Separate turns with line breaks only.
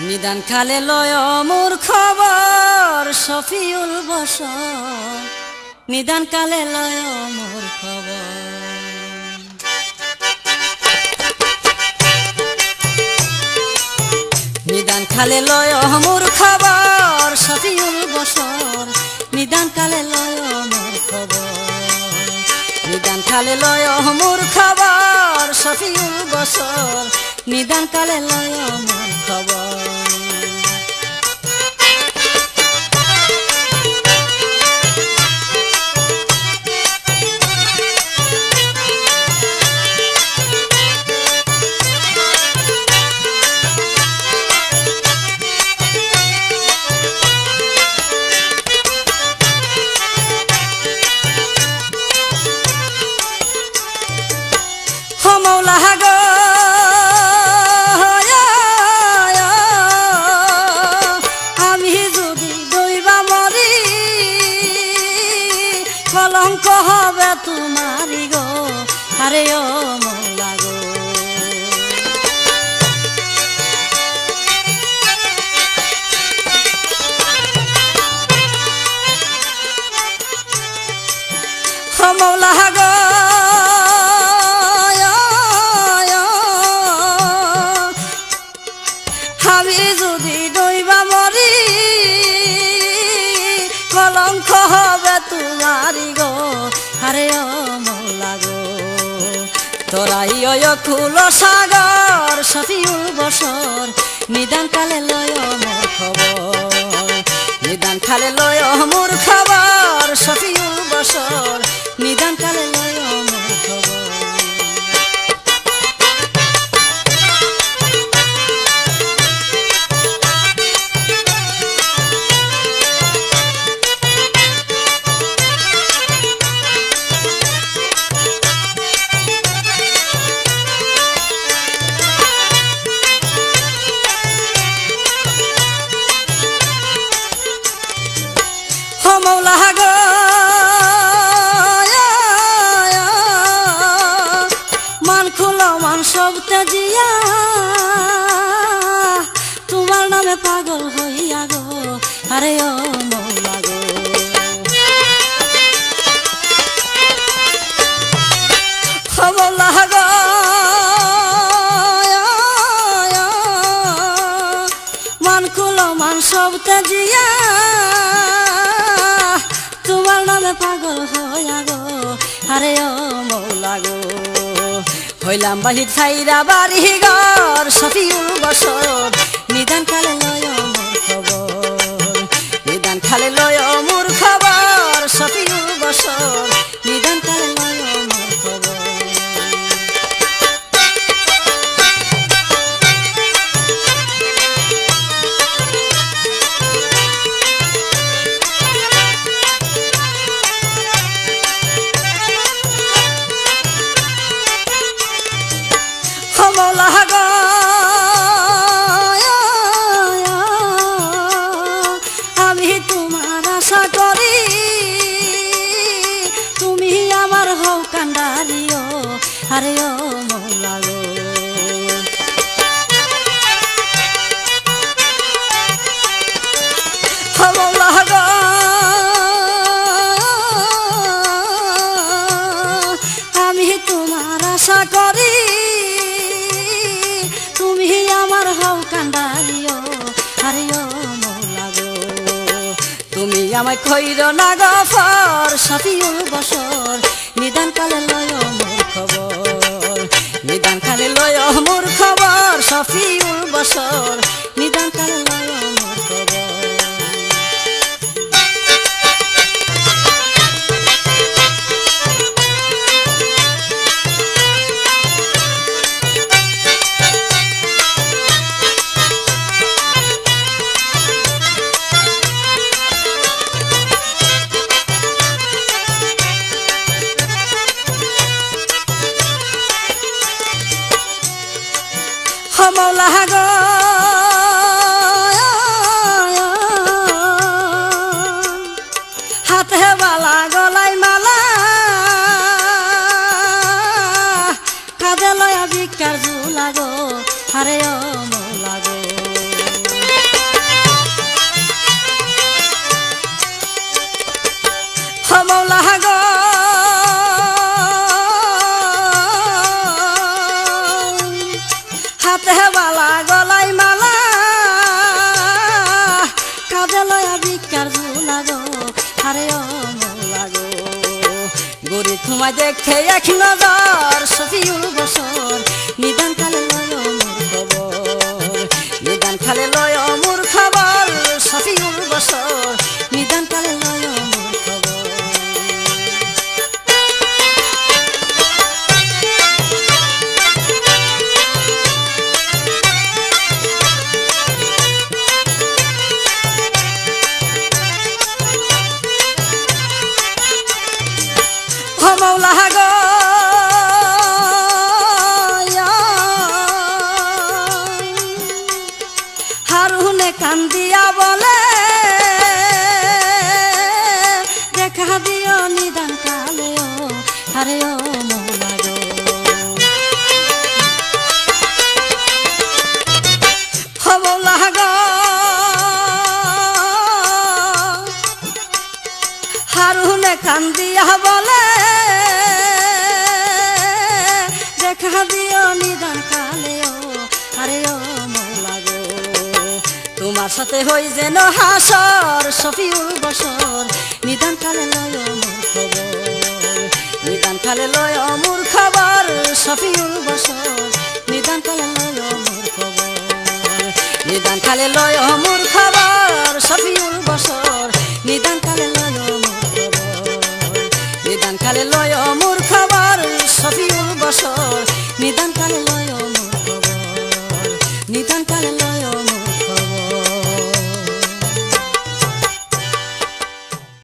নিদান খালে লয় মোর খবর শফিউল বসর, নিদান কালে লয় মোর খবর। নিদান খালে লয় মোর খবর শফিউল বসর, নিদান কালে লয় মোর খবর। নিদান খালে লয় মোর খবর শফিউল বসর, নিদান কালে লয় মোর খবর। মৌলা গো আমি যদি দইবা মরি, কলঙ্ক হবে তোমারি গো, আরে ও মৌলা গো। মৌলা গো আমি যদি দইবা মরি, কলঙ্ক হবে তোমারি গো, আরে ও মৌলা গো। তোরাই খুল সাগর শফিউল বসর, নিদান কালে লয় মোর খবর। নিদান খালে লয় মোর খবর শফিউল বসর, নিদান কালে লয় মোর খবর। মৌলা গো মান খুলো মান সব তেজিয়া, তোমার নামে পাগল হইয়া গো, আরে ও মৌলা গো। মৌলা গো মান খুলো মান সব তেজিয়া, তোমার নামে পাগল হইয়া গো, আরে ও মৌলা গো। হইলাম বাহির ছাইরা বাড়ি ঘর শফিউল বসর, নিদান কালে লয় মোর খবর। নিদান খালে লয় মোর খবর শফিউল বসর, নিদান কালে লয় মোর খবর। মৌলা গো আমি তোমার আশা করি, তুমি আমার হও কান্ডারিও, আরে ও মৌলা গো। মৌলা গো আমি তোমার আশা করি, তুমি আমার হও কান্ডারিও, আরে ও মৌলা গো। তুমি আমায় খৈর না গফর শফিউল বসর, নিদান কালে লয় মোর খবর। নিদান কালে লয় মোর খবর শফিউল বসর, নিদান কালে লয় মোর খবর। মৌলা গো গলাই মালা কাঁধে লয়া ভিক্ষার ঝুলা গো আরে ও মৌলা গো গরি তোমায় দেখে এক নজর শফিউল বসর নিদান কালে লয় মোর খবর নিদান কালে লয় মোর খবর শফিউল বসর নিদান কালে লয় মোর খবর ও মৌলা গো হারুনে কান্দিয়া বলে দেখা দিও নিদান কালে ও আরে ও মৌলা গো ও মৌলা গো হারুনে কান্দিয়া বলে দেখা দিও নিদান কালে ও আরে ও মৌলা গো তোমার সাথে হই যেন হাসর শফিউল বসর নিদান কালে লয় মোর খবর নিদান কালে লয় মোর খবর শফিউল বসর নিদান কালে লয় মোর খবর নিদান কালে লয় মোর খবর শফিউল বসর নিদান কালে লয় মোর খবর নিদান কালে লয় মোর খবর শফিউল বসর নিদান কালে লয় মোর খবর নিদান কালে লয়